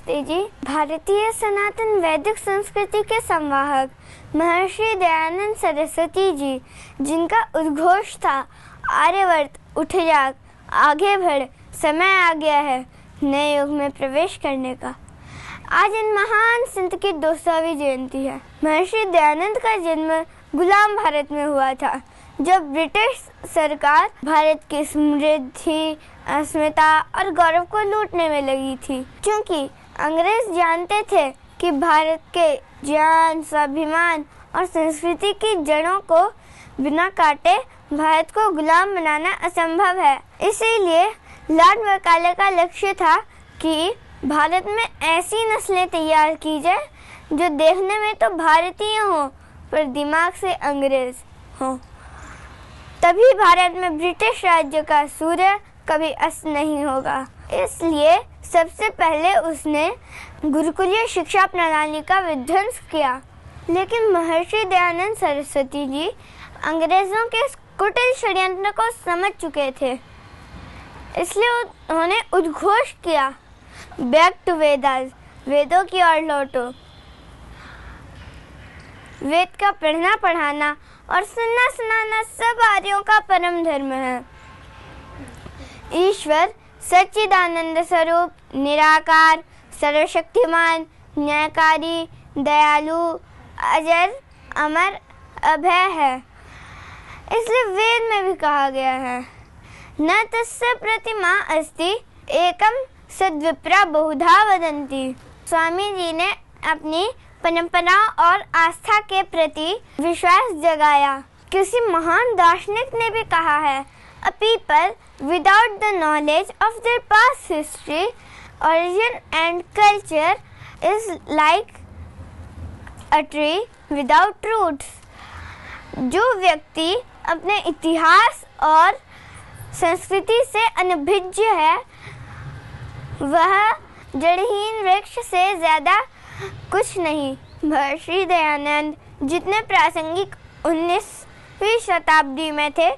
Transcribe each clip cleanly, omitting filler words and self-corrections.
नमस्ते जी। भारतीय सनातन वैदिक संस्कृति के संवाहक महर्षि दयानंद सरस्वती जी, जिनका उद्घोष था आर्यवर्त उठ जाग, आगे बढ़, समय आ गया है नए युग में प्रवेश करने का। आज इन महान संत की 200वीं जयंती है। महर्षि दयानंद का जन्म गुलाम भारत में हुआ था, जब ब्रिटिश सरकार भारत की समृद्धि, अस्मिता और गौरव को लूटने में लगी थी। क्योंकि अंग्रेज जानते थे कि भारत के ज्ञान, स्वाभिमान और संस्कृति की जड़ों को बिना काटे भारत को गुलाम बनाना असंभव है। इसीलिए लॉर्ड मैकाले का लक्ष्य था कि भारत में ऐसी नस्लें तैयार की जाए जो देखने में तो भारतीय हों पर दिमाग से अंग्रेज हों। तभी भारत में ब्रिटिश राज्य का सूर्य कभी अस्त नहीं होगा। इसलिए सबसे पहले उसने गुरुकुलीय शिक्षा प्रणाली का विध्वंस किया। लेकिन महर्षि दयानंद सरस्वती जी अंग्रेजों के कुटिल षड्यंत्र को समझ चुके थे। इसलिए उन्होंने उद्घोष किया, बैक टू वेदास, वेदों की ओर लौटो। वेद का पढ़ना पढ़ाना और सुनना सुनाना सब आर्यों का परम धर्म है। ईश्वर सच्चिदानंद स्वरूप, निराकार, सर्वशक्तिमान, न्यायकारी, दयालु, अजर, अमर, अभय है। इसलिए वेद में भी कहा गया है, न तस्य प्रतिमा अस्ति एकम सद्विप्रा बहुधा वदन्ति। स्वामी जी ने अपनी परंपरा और आस्था के प्रति विश्वास जगाया। किसी महान दार्शनिक ने भी कहा है, a people without the knowledge of their past history, origin and culture is like a tree without roots। जो व्यक्ति अपने इतिहास और संस्कृति से अनभिज्ञ है, वह जड़हीन वृक्ष से ज्यादा कुछ नहीं। महर्षि दयानंद जितने प्रासंगिक 19वीं शताब्दी में थे,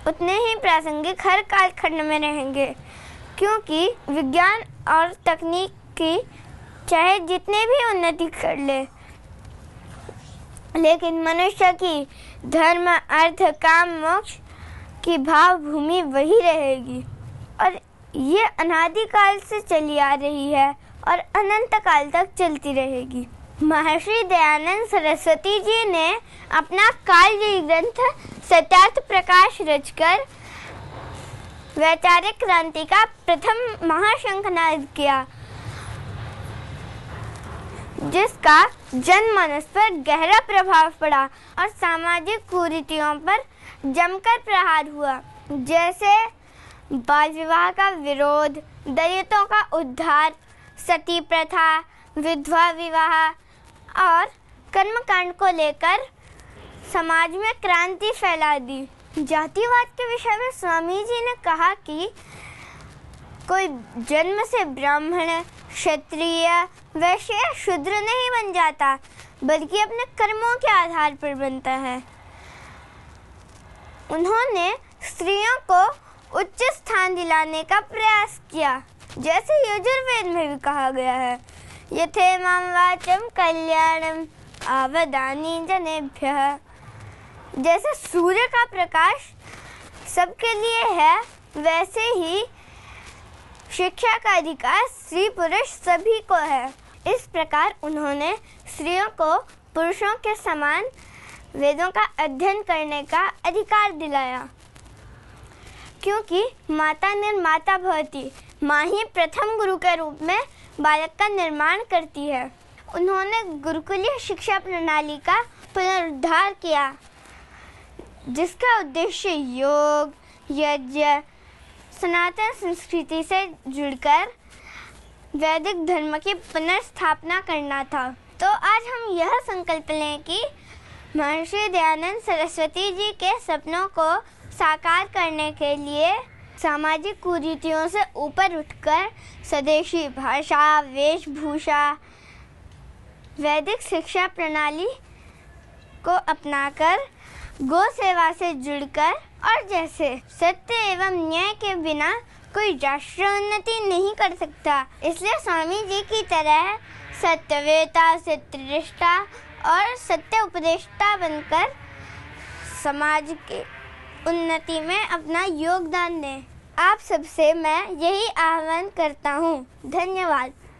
उतने ही प्रासंगिक हर कालखंड में रहेंगे। क्योंकि विज्ञान और तकनीक की चाहे जितने भी उन्नति कर ले, लेकिन मनुष्य की धर्म, अर्थ, काम, मोक्ष की भाव भूमि वही रहेगी। और ये अनादि काल से चली आ रही है और अनंत काल तक चलती रहेगी। महर्षि दयानंद सरस्वती जी ने अपना कालजयी ग्रंथ सत्यार्थ प्रकाश रचकर वैचारिक क्रांति का प्रथम महाशंखनाद किया, जिसका जनमानस पर गहरा प्रभाव पड़ा और सामाजिक कुरीतियों पर जमकर प्रहार हुआ। जैसे बाल विवाह का विरोध, दलितों का उद्धार, सती प्रथा, विधवा विवाह और कर्मकांड को लेकर समाज में क्रांति फैला दी। जातिवाद के विषय में स्वामी जी ने कहा कि कोई जन्म से ब्राह्मण, क्षत्रिय, वैश्य या शूद्र नहीं बन जाता, बल्कि अपने कर्मों के आधार पर बनता है। उन्होंने स्त्रियों को उच्च स्थान दिलाने का प्रयास किया, जैसे यजुर्वेद में भी कहा गया है, यथेमां वाचं कल्याणं आवदानि जनेभ्यः। जैसे सूर्य का प्रकाश सबके लिए है, वैसे ही शिक्षा का अधिकार स्त्री पुरुष सभी को है। इस प्रकार उन्होंने स्त्रियों को पुरुषों के समान वेदों का अध्ययन करने का अधिकार दिलाया। क्योंकि माता निर्माता भवति, माँ ही प्रथम गुरु के रूप में बालक का निर्माण करती है। उन्होंने गुरुकुलीय शिक्षा प्रणाली का पुनरुद्धार किया, जिसका उद्देश्य योग, यज्ञ, सनातन संस्कृति से जुड़कर वैदिक धर्म की पुनर्स्थापना करना था। तो आज हम यह संकल्प लें कि महर्षि दयानंद सरस्वती जी के सपनों को साकार करने के लिए सामाजिक कुरीतियों से ऊपर उठकर स्वदेशी भाषा, वेशभूषा, वैदिक शिक्षा प्रणाली को अपनाकर गौ सेवा से जुड़कर और जैसे सत्य एवं न्याय के बिना कोई राष्ट्र उन्नति नहीं कर सकता। इसलिए स्वामी जी की तरह सत्यवेता, सत्यनिष्ठा और सत्य उपदेष्टा बनकर समाज के उन्नति में अपना योगदान दें। आप सबसे मैं यही आह्वान करता हूँ। धन्यवाद।